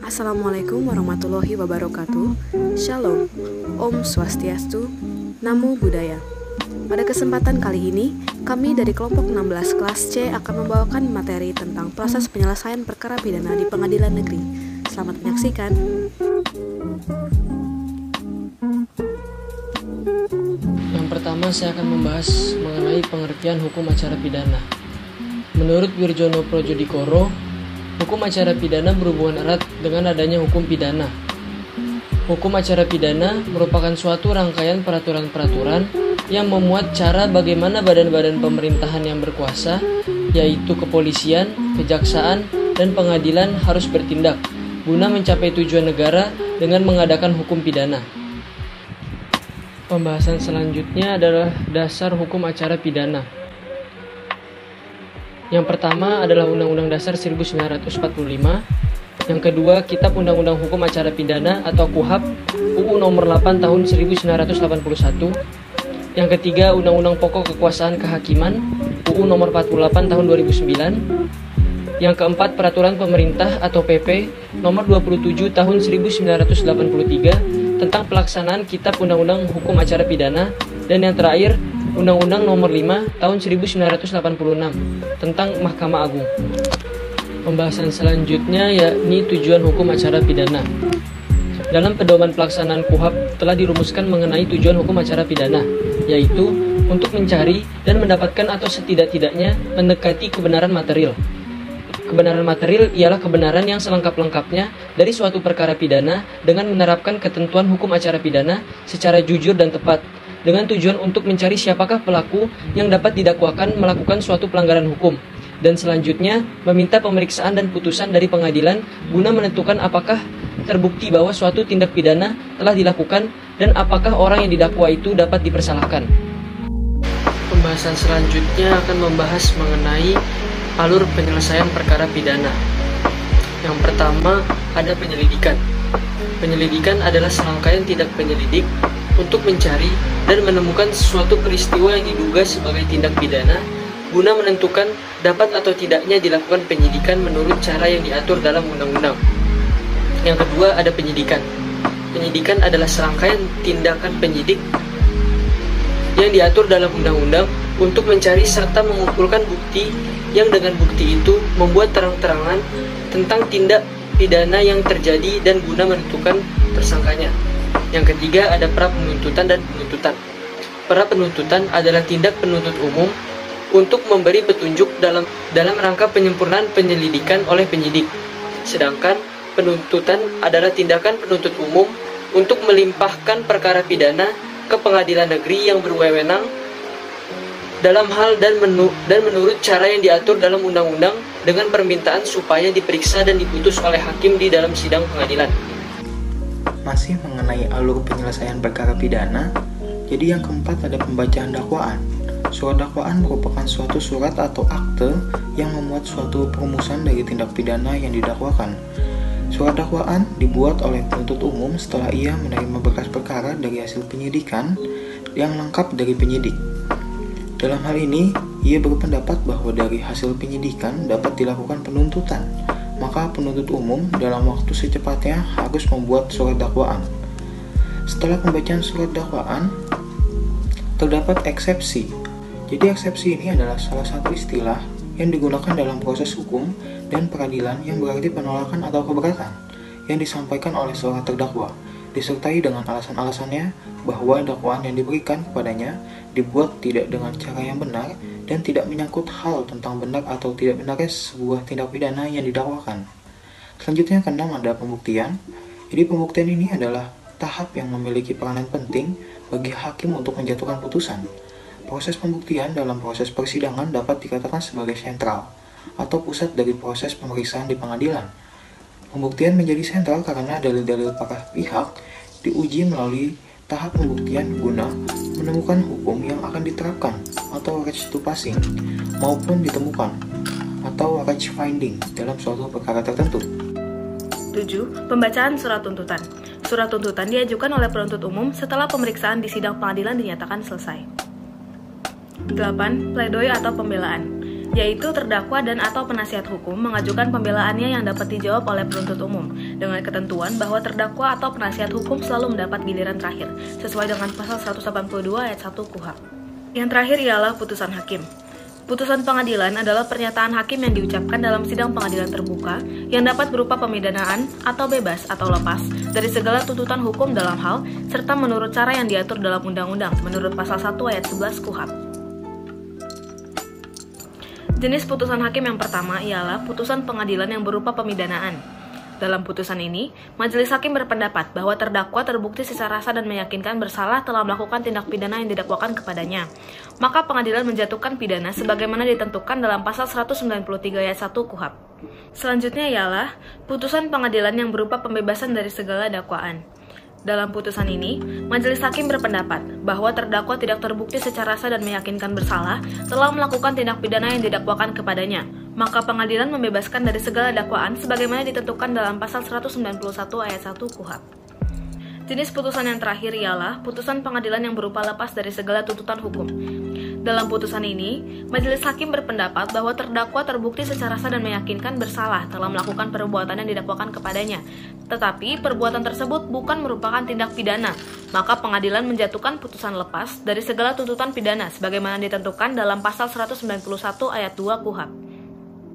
Assalamualaikum warahmatullahi wabarakatuh. Shalom, Om Swastiastu, Namo Buddhaya. Pada kesempatan kali ini, kami dari kelompok 16 kelas C akan membawakan materi tentang proses penyelesaian perkara pidana di pengadilan negeri. Selamat menyaksikan. Yang pertama, saya akan membahas mengenai pengertian hukum acara pidana. Menurut Wirjono Projodikoro, hukum acara pidana berhubungan erat dengan adanya hukum pidana. Hukum acara pidana merupakan suatu rangkaian peraturan-peraturan yang memuat cara bagaimana badan-badan pemerintahan yang berkuasa, yaitu kepolisian, kejaksaan, dan pengadilan harus bertindak guna mencapai tujuan negara dengan mengadakan hukum pidana. Pembahasan selanjutnya adalah dasar hukum acara pidana. Yang pertama adalah Undang-Undang Dasar 1945. Yang kedua, Kitab Undang-Undang Hukum Acara Pidana atau KUHAP UU Nomor 8 Tahun 1981. Yang ketiga, Undang-Undang Pokok Kekuasaan Kehakiman UU Nomor 48 Tahun 2009. Yang keempat, Peraturan Pemerintah atau PP Nomor 27 Tahun 1983 tentang pelaksanaan Kitab Undang-Undang Hukum Acara Pidana. Dan yang terakhir, Undang-Undang Nomor 5 Tahun 1986 tentang Mahkamah Agung. Pembahasan selanjutnya yakni tujuan hukum acara pidana. Dalam pedoman pelaksanaan KUHAP telah dirumuskan mengenai tujuan hukum acara pidana, yaitu untuk mencari dan mendapatkan atau setidak-tidaknya mendekati kebenaran material. Kebenaran material ialah kebenaran yang selengkap-lengkapnya dari suatu perkara pidana dengan menerapkan ketentuan hukum acara pidana secara jujur dan tepat, dengan tujuan untuk mencari siapakah pelaku yang dapat didakwakan melakukan suatu pelanggaran hukum, dan selanjutnya meminta pemeriksaan dan putusan dari pengadilan guna menentukan apakah terbukti bahwa suatu tindak pidana telah dilakukan dan apakah orang yang didakwa itu dapat dipersalahkan. Pembahasan selanjutnya akan membahas mengenai alur penyelesaian perkara pidana. Yang pertama ada penyelidikan. Penyelidikan adalah serangkaian tindak penyelidik untuk mencari dan menemukan suatu peristiwa yang diduga sebagai tindak pidana guna menentukan dapat atau tidaknya dilakukan penyidikan menurut cara yang diatur dalam undang-undang. Yang kedua ada penyidikan. Penyidikan adalah serangkaian tindakan penyidik yang diatur dalam undang-undang untuk mencari serta mengumpulkan bukti yang dengan bukti itu membuat terang-terangan tentang tindak pidana yang terjadi dan guna menentukan tersangkanya. Yang ketiga ada pra penuntutan dan penuntutan. Pra penuntutan adalah tindak penuntut umum untuk memberi petunjuk dalam rangka penyempurnaan penyelidikan oleh penyidik. Sedangkan penuntutan adalah tindakan penuntut umum untuk melimpahkan perkara pidana ke pengadilan negeri yang berwenang dalam hal dan menurut cara yang diatur dalam undang-undang dengan permintaan supaya diperiksa dan diputus oleh hakim di dalam sidang pengadilan. Masih mengenai alur penyelesaian perkara pidana, jadi yang keempat ada pembacaan dakwaan. Surat dakwaan merupakan suatu surat atau akte yang memuat suatu perumusan dari tindak pidana yang didakwakan. Surat dakwaan dibuat oleh penuntut umum setelah ia menerima berkas perkara dari hasil penyidikan yang lengkap dari penyidik. Dalam hal ini, ia berpendapat bahwa dari hasil penyidikan dapat dilakukan penuntutan, maka penuntut umum dalam waktu secepatnya harus membuat surat dakwaan. Setelah pembacaan surat dakwaan, terdapat eksepsi. Jadi eksepsi ini adalah salah satu istilah yang digunakan dalam proses hukum dan peradilan yang berarti penolakan atau keberatan yang disampaikan oleh seorang terdakwa, disertai dengan alasan-alasannya bahwa dakwaan yang diberikan kepadanya dibuat tidak dengan cara yang benar dan tidak menyangkut hal tentang benar atau tidak benarnya sebuah tindak pidana yang didakwakan. Selanjutnya keenam ada pembuktian. Jadi pembuktian ini adalah tahap yang memiliki peranan penting bagi hakim untuk menjatuhkan putusan. Proses pembuktian dalam proses persidangan dapat dikatakan sebagai sentral atau pusat dari proses pemeriksaan di pengadilan. Pembuktian menjadi sentral karena dalil-dalil para pihak diuji melalui tahap pembuktian guna menemukan hukum yang akan diterapkan atau res to passing maupun ditemukan atau res finding dalam suatu perkara tertentu. 7. Pembacaan surat tuntutan. Surat tuntutan diajukan oleh penuntut umum setelah pemeriksaan di sidang pengadilan dinyatakan selesai. 8. Pledoi atau pembelaan. yaitu terdakwa dan atau penasihat hukum mengajukan pembelaannya yang dapat dijawab oleh penuntut umum, dengan ketentuan bahwa terdakwa atau penasihat hukum selalu mendapat giliran terakhir, sesuai dengan pasal 182 ayat 1 KUHP. Yang terakhir ialah putusan hakim. Putusan pengadilan adalah pernyataan hakim yang diucapkan dalam sidang pengadilan terbuka yang dapat berupa pemidanaan atau bebas atau lepas dari segala tuntutan hukum dalam hal serta menurut cara yang diatur dalam undang-undang menurut pasal 1 ayat 11 KUHP. Jenis putusan hakim yang pertama ialah putusan pengadilan yang berupa pemidanaan. Dalam putusan ini, majelis hakim berpendapat bahwa terdakwa terbukti secara sah dan meyakinkan bersalah telah melakukan tindak pidana yang didakwakan kepadanya. Maka pengadilan menjatuhkan pidana sebagaimana ditentukan dalam pasal 193 ayat 1 KUHP. Selanjutnya ialah putusan pengadilan yang berupa pembebasan dari segala dakwaan. Dalam putusan ini, majelis hakim berpendapat bahwa terdakwa tidak terbukti secara sah dan meyakinkan bersalah telah melakukan tindak pidana yang didakwakan kepadanya. Maka pengadilan membebaskan dari segala dakwaan sebagaimana ditentukan dalam pasal 191 ayat 1 KUHP. Jenis putusan yang terakhir ialah putusan pengadilan yang berupa lepas dari segala tuntutan hukum. Dalam putusan ini, majelis hakim berpendapat bahwa terdakwa terbukti secara sah dan meyakinkan bersalah telah melakukan perbuatan yang didakwakan kepadanya. Tetapi perbuatan tersebut bukan merupakan tindak pidana, maka pengadilan menjatuhkan putusan lepas dari segala tuntutan pidana sebagaimana ditentukan dalam pasal 191 ayat 2 KUHP.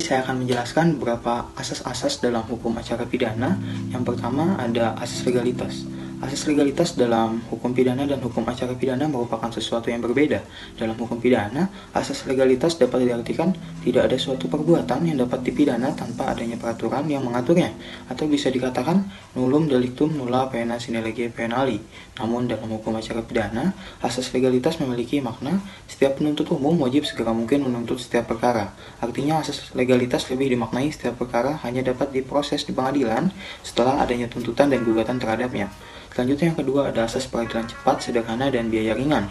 Saya akan menjelaskan beberapa asas-asas dalam hukum acara pidana. Yang pertama ada asas legalitas. Asas legalitas dalam hukum pidana dan hukum acara pidana merupakan sesuatu yang berbeda. Dalam hukum pidana, asas legalitas dapat diartikan tidak ada suatu perbuatan yang dapat dipidana tanpa adanya peraturan yang mengaturnya, atau bisa dikatakan nullum delictum nulla pena sine lege penali. Namun dalam hukum acara pidana, asas legalitas memiliki makna setiap penuntut umum wajib segera mungkin menuntut setiap perkara. Artinya asas legalitas lebih dimaknai setiap perkara hanya dapat diproses di pengadilan setelah adanya tuntutan dan gugatan terhadapnya. Selanjutnya yang kedua ada asas peradilan cepat, sederhana, dan biaya ringan.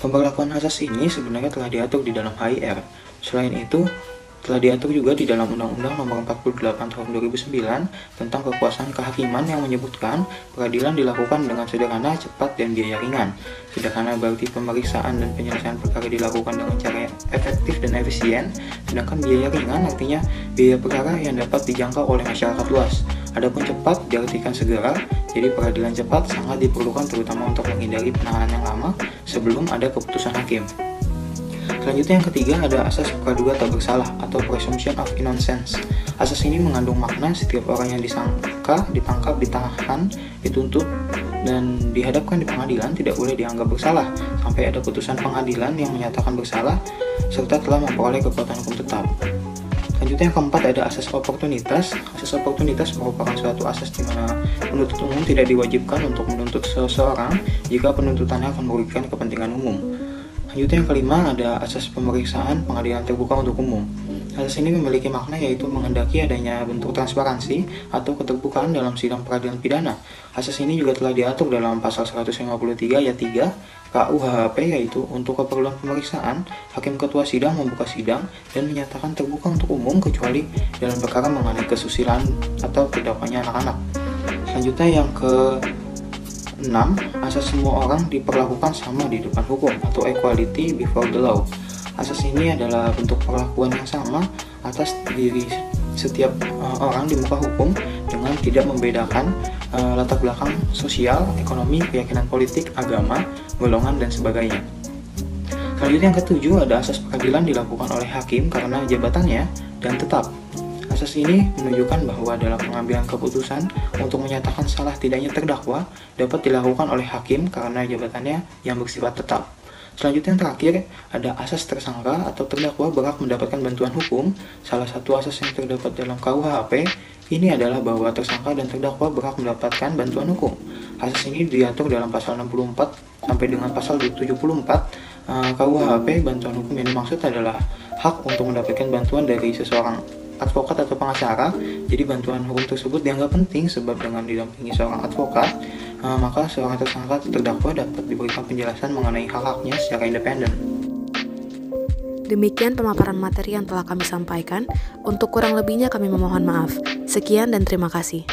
Pemberlakuan asas ini sebenarnya telah diatur di dalam HIR. Selain itu, telah diatur juga di dalam Undang-Undang Nomor 48 Tahun 2009 tentang kekuasaan kehakiman yang menyebutkan peradilan dilakukan dengan sederhana, cepat, dan biaya ringan. Sederhana berarti pemeriksaan dan penyelesaian perkara dilakukan dengan cara efektif dan efisien, sedangkan biaya ringan artinya biaya perkara yang dapat dijangkau oleh masyarakat luas. Adapun cepat diartikan segera, jadi peradilan cepat sangat diperlukan terutama untuk menghindari penahanan yang lama sebelum ada keputusan hakim. Selanjutnya yang ketiga ada asas praduga tak bersalah atau presumption of innocence. Asas ini mengandung makna setiap orang yang disangka, ditangkap, ditahan, dituntut, dan dihadapkan di pengadilan tidak boleh dianggap bersalah sampai ada putusan pengadilan yang menyatakan bersalah serta telah memperoleh kekuatan hukum tetap. Selanjutnya yang keempat ada asas oportunitas. Asas oportunitas merupakan suatu asas di mana penuntut umum tidak diwajibkan untuk menuntut seseorang jika penuntutannya akan merugikan kepentingan umum. Selanjutnya yang kelima ada asas pemeriksaan pengadilan terbuka untuk umum. Asas ini memiliki makna yaitu menghendaki adanya bentuk transparansi atau keterbukaan dalam sidang peradilan pidana. Asas ini juga telah diatur dalam pasal 153 ayat 3 KUHP, yaitu untuk keperluan pemeriksaan, hakim ketua sidang membuka sidang dan menyatakan terbuka untuk umum kecuali dalam perkara mengenai kesusilaan atau terdakwanya anak-anak. Selanjutnya yang ke-6, asas semua orang diperlakukan sama di depan hukum atau equality before the law. Asas ini adalah bentuk perlakuan yang sama atas diri setiap orang di muka hukum dengan tidak membedakan latar belakang sosial, ekonomi, keyakinan politik, agama, golongan, dan sebagainya. Selanjutnya yang ketujuh ada asas peradilan dilakukan oleh hakim karena jabatannya dan tetap. Asas ini menunjukkan bahwa dalam pengambilan keputusan untuk menyatakan salah tidaknya terdakwa dapat dilakukan oleh hakim karena jabatannya yang bersifat tetap. Selanjutnya yang terakhir ada asas tersangka atau terdakwa berhak mendapatkan bantuan hukum. Salah satu asas yang terdapat dalam KUHP ini adalah bahwa tersangka dan terdakwa berhak mendapatkan bantuan hukum. Asas ini diatur dalam pasal 64 sampai dengan pasal 74 KUHP. Bantuan hukum yang dimaksud adalah hak untuk mendapatkan bantuan dari seseorang advokat atau pengacara. Jadi bantuan hukum tersebut dianggap penting sebab dengan didampingi seorang advokat, maka seorang tersangka atau terdakwa dapat diberikan penjelasan mengenai hak-haknya secara independen. Demikian pemaparan materi yang telah kami sampaikan. Untuk kurang lebihnya kami memohon maaf. Sekian dan terima kasih.